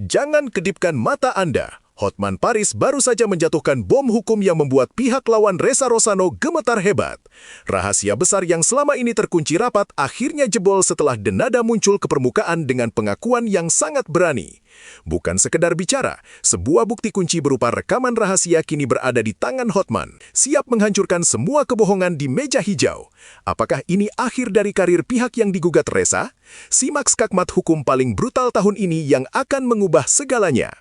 Jangan kedipkan mata Anda. Hotman Paris baru saja menjatuhkan bom hukum yang membuat pihak lawan Ressa Rosano gemetar hebat. Rahasia besar yang selama ini terkunci rapat akhirnya jebol setelah Denada muncul ke permukaan dengan pengakuan yang sangat berani. Bukan sekedar bicara, sebuah bukti kunci berupa rekaman rahasia kini berada di tangan Hotman, siap menghancurkan semua kebohongan di meja hijau. Apakah ini akhir dari karir pihak yang digugat Ressa? Simak skakmat hukum paling brutal tahun ini yang akan mengubah segalanya.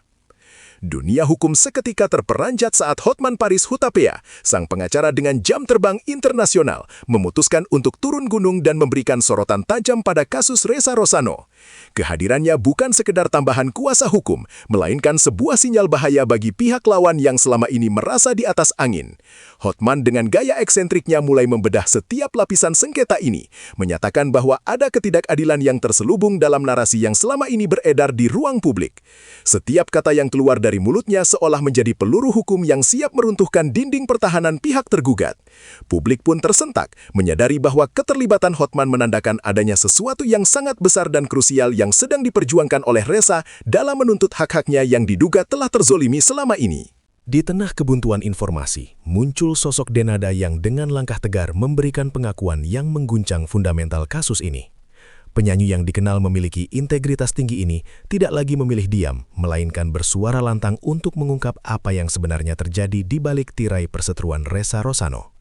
Dunia hukum seketika terperanjat saat Hotman Paris Hutapea, sang pengacara dengan jam terbang internasional, memutuskan untuk turun gunung dan memberikan sorotan tajam pada kasus Ressa Rosano. Kehadirannya bukan sekedar tambahan kuasa hukum, melainkan sebuah sinyal bahaya bagi pihak lawan yang selama ini merasa di atas angin. Hotman dengan gaya eksentriknya mulai membedah setiap lapisan sengketa ini, menyatakan bahwa ada ketidakadilan yang terselubung dalam narasi yang selama ini beredar di ruang publik. Setiap kata yang keluar dari mulutnya seolah menjadi peluru hukum yang siap meruntuhkan dinding pertahanan pihak tergugat. Publik pun tersentak, menyadari bahwa keterlibatan Hotman menandakan adanya sesuatu yang sangat besar dan krusial yang sedang diperjuangkan oleh Ressa dalam menuntut hak-haknya yang diduga telah terzolimi selama ini. Di tengah kebuntuan informasi, muncul sosok Denada yang dengan langkah tegar memberikan pengakuan yang mengguncang fundamental kasus ini. Penyanyi yang dikenal memiliki integritas tinggi ini tidak lagi memilih diam, melainkan bersuara lantang untuk mengungkap apa yang sebenarnya terjadi di balik tirai perseteruan Ressa Rosano.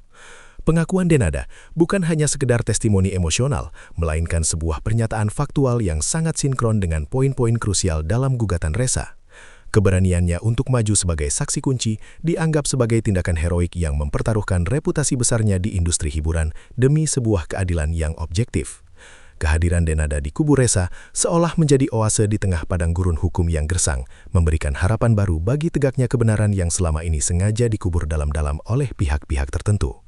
Pengakuan Denada bukan hanya sekedar testimoni emosional, melainkan sebuah pernyataan faktual yang sangat sinkron dengan poin-poin krusial dalam gugatan Ressa. Keberaniannya untuk maju sebagai saksi kunci dianggap sebagai tindakan heroik yang mempertaruhkan reputasi besarnya di industri hiburan demi sebuah keadilan yang objektif. Kehadiran Denada di kubu Ressa seolah menjadi oase di tengah padang gurun hukum yang gersang, memberikan harapan baru bagi tegaknya kebenaran yang selama ini sengaja dikubur dalam-dalam oleh pihak-pihak tertentu.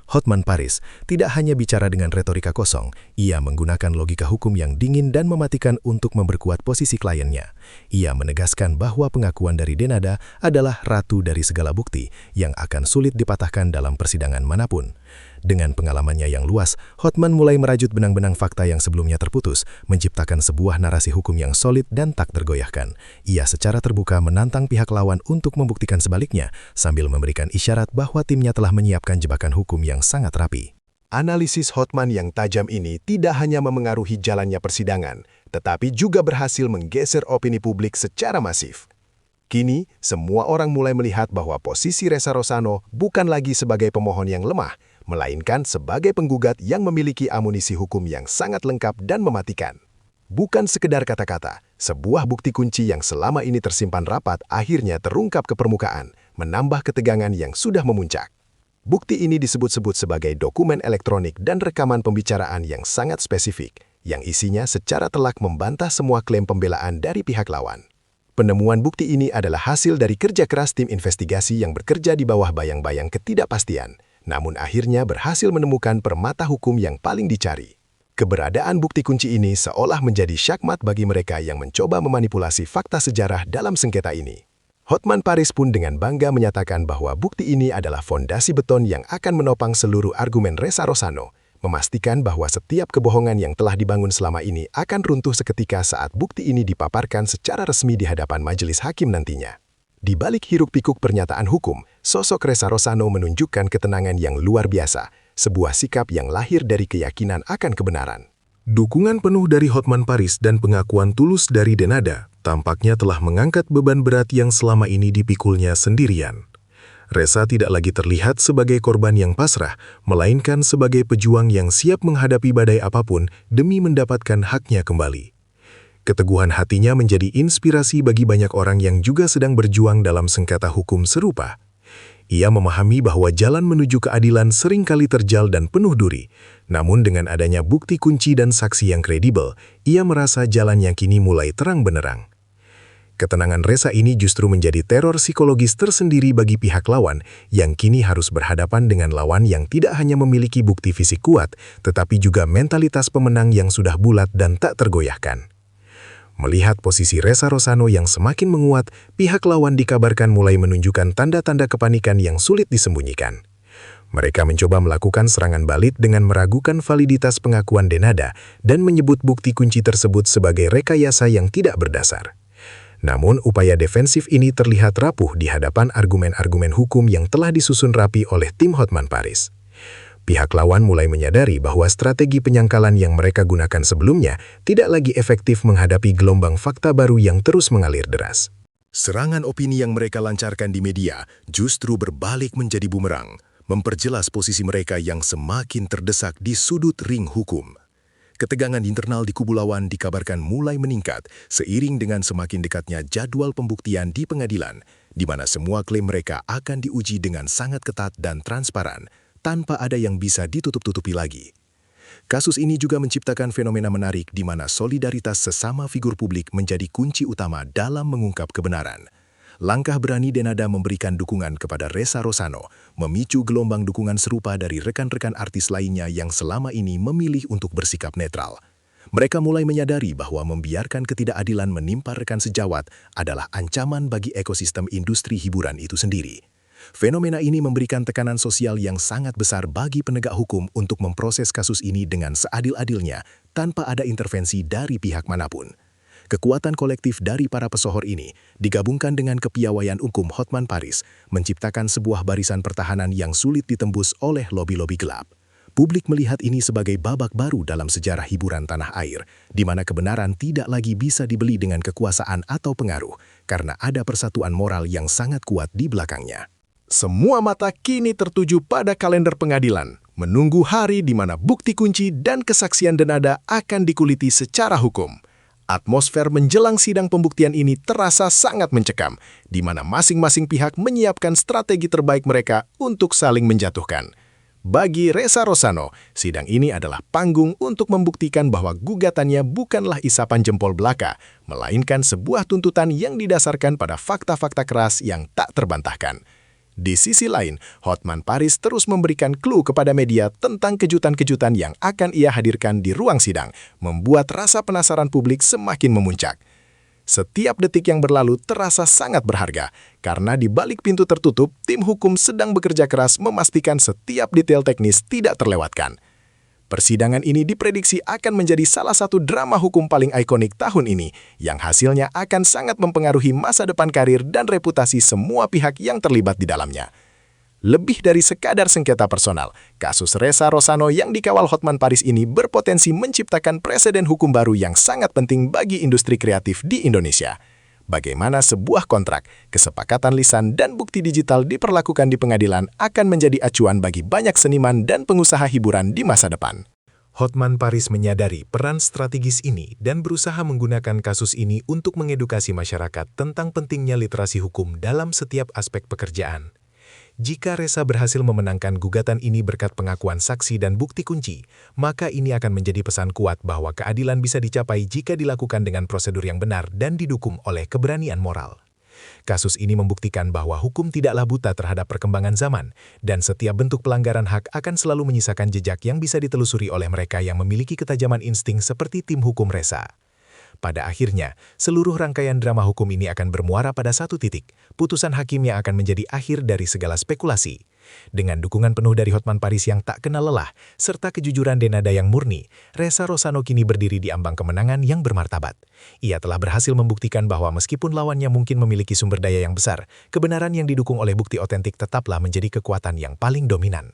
Hotman Paris tidak hanya bicara dengan retorika kosong, ia menggunakan logika hukum yang dingin dan mematikan untuk memperkuat posisi kliennya. Ia menegaskan bahwa pengakuan dari Denada adalah ratu dari segala bukti yang akan sulit dipatahkan dalam persidangan manapun. Dengan pengalamannya yang luas, Hotman mulai merajut benang-benang fakta yang sebelumnya terputus, menciptakan sebuah narasi hukum yang solid dan tak tergoyahkan. Ia secara terbuka menantang pihak lawan untuk membuktikan sebaliknya, sambil memberikan isyarat bahwa timnya telah menyiapkan jebakan hukum yang sangat rapi. Analisis Hotman yang tajam ini tidak hanya memengaruhi jalannya persidangan, tetapi juga berhasil menggeser opini publik secara masif. Kini, semua orang mulai melihat bahwa posisi Ressa Rosano bukan lagi sebagai pemohon yang lemah, melainkan sebagai penggugat yang memiliki amunisi hukum yang sangat lengkap dan mematikan. Bukan sekedar kata-kata, sebuah bukti kunci yang selama ini tersimpan rapat akhirnya terungkap ke permukaan, menambah ketegangan yang sudah memuncak. Bukti ini disebut-sebut sebagai dokumen elektronik dan rekaman pembicaraan yang sangat spesifik, yang isinya secara telak membantah semua klaim pembelaan dari pihak lawan. Penemuan bukti ini adalah hasil dari kerja keras tim investigasi yang bekerja di bawah bayang-bayang ketidakpastian, namun akhirnya berhasil menemukan permata hukum yang paling dicari. Keberadaan bukti kunci ini seolah menjadi syakmat bagi mereka yang mencoba memanipulasi fakta sejarah dalam sengketa ini. Hotman Paris pun dengan bangga menyatakan bahwa bukti ini adalah fondasi beton yang akan menopang seluruh argumen Ressa Rosano, memastikan bahwa setiap kebohongan yang telah dibangun selama ini akan runtuh seketika saat bukti ini dipaparkan secara resmi di hadapan majelis hakim nantinya. Di balik hiruk-pikuk pernyataan hukum, sosok Ressa Rosano menunjukkan ketenangan yang luar biasa, sebuah sikap yang lahir dari keyakinan akan kebenaran. Dukungan penuh dari Hotman Paris dan pengakuan tulus dari Denada tampaknya telah mengangkat beban berat yang selama ini dipikulnya sendirian. Ressa tidak lagi terlihat sebagai korban yang pasrah, melainkan sebagai pejuang yang siap menghadapi badai apapun demi mendapatkan haknya kembali. Keteguhan hatinya menjadi inspirasi bagi banyak orang yang juga sedang berjuang dalam sengketa hukum serupa. Ia memahami bahwa jalan menuju keadilan seringkali terjal dan penuh duri, namun dengan adanya bukti kunci dan saksi yang kredibel, ia merasa jalannya kini mulai terang benderang. Ketenangan Ressa ini justru menjadi teror psikologis tersendiri bagi pihak lawan yang kini harus berhadapan dengan lawan yang tidak hanya memiliki bukti fisik kuat, tetapi juga mentalitas pemenang yang sudah bulat dan tak tergoyahkan. Melihat posisi Ressa Rosano yang semakin menguat, pihak lawan dikabarkan mulai menunjukkan tanda-tanda kepanikan yang sulit disembunyikan. Mereka mencoba melakukan serangan balik dengan meragukan validitas pengakuan Denada dan menyebut bukti kunci tersebut sebagai rekayasa yang tidak berdasar. Namun, upaya defensif ini terlihat rapuh di hadapan argumen-argumen hukum yang telah disusun rapi oleh tim Hotman Paris. Pihak lawan mulai menyadari bahwa strategi penyangkalan yang mereka gunakan sebelumnya tidak lagi efektif menghadapi gelombang fakta baru yang terus mengalir deras. Serangan opini yang mereka lancarkan di media justru berbalik menjadi bumerang, memperjelas posisi mereka yang semakin terdesak di sudut ring hukum. Ketegangan internal di kubu lawan dikabarkan mulai meningkat seiring dengan semakin dekatnya jadwal pembuktian di pengadilan, di mana semua klaim mereka akan diuji dengan sangat ketat dan transparan, tanpa ada yang bisa ditutup-tutupi lagi. Kasus ini juga menciptakan fenomena menarik di mana solidaritas sesama figur publik menjadi kunci utama dalam mengungkap kebenaran. Langkah berani Denada memberikan dukungan kepada Ressa Rosano memicu gelombang dukungan serupa dari rekan-rekan artis lainnya yang selama ini memilih untuk bersikap netral. Mereka mulai menyadari bahwa membiarkan ketidakadilan menimpa rekan sejawat adalah ancaman bagi ekosistem industri hiburan itu sendiri. Fenomena ini memberikan tekanan sosial yang sangat besar bagi penegak hukum untuk memproses kasus ini dengan seadil-adilnya tanpa ada intervensi dari pihak manapun. Kekuatan kolektif dari para pesohor ini, digabungkan dengan kepiawaian hukum Hotman Paris, menciptakan sebuah barisan pertahanan yang sulit ditembus oleh lobi-lobi gelap. Publik melihat ini sebagai babak baru dalam sejarah hiburan tanah air, di mana kebenaran tidak lagi bisa dibeli dengan kekuasaan atau pengaruh, karena ada persatuan moral yang sangat kuat di belakangnya. Semua mata kini tertuju pada kalender pengadilan, menunggu hari di mana bukti kunci dan kesaksian Denada akan dikuliti secara hukum. Atmosfer menjelang sidang pembuktian ini terasa sangat mencekam, di mana masing-masing pihak menyiapkan strategi terbaik mereka untuk saling menjatuhkan. Bagi Ressa Rosano, sidang ini adalah panggung untuk membuktikan bahwa gugatannya bukanlah isapan jempol belaka, melainkan sebuah tuntutan yang didasarkan pada fakta-fakta keras yang tak terbantahkan. Di sisi lain, Hotman Paris terus memberikan clue kepada media tentang kejutan-kejutan yang akan ia hadirkan di ruang sidang, membuat rasa penasaran publik semakin memuncak. Setiap detik yang berlalu terasa sangat berharga, karena di balik pintu tertutup, tim hukum sedang bekerja keras memastikan setiap detail teknis tidak terlewatkan. Persidangan ini diprediksi akan menjadi salah satu drama hukum paling ikonik tahun ini, yang hasilnya akan sangat mempengaruhi masa depan karir dan reputasi semua pihak yang terlibat di dalamnya. Lebih dari sekadar sengketa personal, kasus Ressa Rosano yang dikawal Hotman Paris ini berpotensi menciptakan preseden hukum baru yang sangat penting bagi industri kreatif di Indonesia. Bagaimana sebuah kontrak, kesepakatan lisan, dan bukti digital diperlakukan di pengadilan akan menjadi acuan bagi banyak seniman dan pengusaha hiburan di masa depan. Hotman Paris menyadari peran strategis ini dan berusaha menggunakan kasus ini untuk mengedukasi masyarakat tentang pentingnya literasi hukum dalam setiap aspek pekerjaan. Jika Ressa berhasil memenangkan gugatan ini berkat pengakuan saksi dan bukti kunci, maka ini akan menjadi pesan kuat bahwa keadilan bisa dicapai jika dilakukan dengan prosedur yang benar dan didukung oleh keberanian moral. Kasus ini membuktikan bahwa hukum tidaklah buta terhadap perkembangan zaman, dan setiap bentuk pelanggaran hak akan selalu menyisakan jejak yang bisa ditelusuri oleh mereka yang memiliki ketajaman insting seperti tim hukum Ressa. Pada akhirnya, seluruh rangkaian drama hukum ini akan bermuara pada satu titik, putusan hakim yang akan menjadi akhir dari segala spekulasi. Dengan dukungan penuh dari Hotman Paris yang tak kenal lelah, serta kejujuran Denada yang murni, Ressa Rosano kini berdiri di ambang kemenangan yang bermartabat. Ia telah berhasil membuktikan bahwa meskipun lawannya mungkin memiliki sumber daya yang besar, kebenaran yang didukung oleh bukti otentik tetaplah menjadi kekuatan yang paling dominan.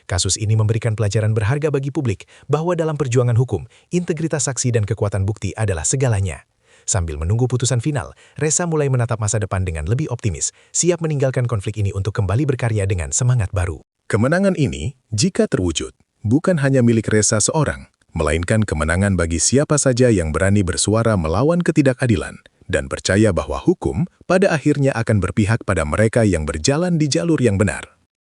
Kasus ini memberikan pelajaran berharga bagi publik bahwa dalam perjuangan hukum, integritas saksi dan kekuatan bukti adalah segalanya. Sambil menunggu putusan final, Ressa mulai menatap masa depan dengan lebih optimis, siap meninggalkan konflik ini untuk kembali berkarya dengan semangat baru. Kemenangan ini, jika terwujud, bukan hanya milik Ressa seorang, melainkan kemenangan bagi siapa saja yang berani bersuara melawan ketidakadilan dan percaya bahwa hukum pada akhirnya akan berpihak pada mereka yang berjalan di jalur yang benar.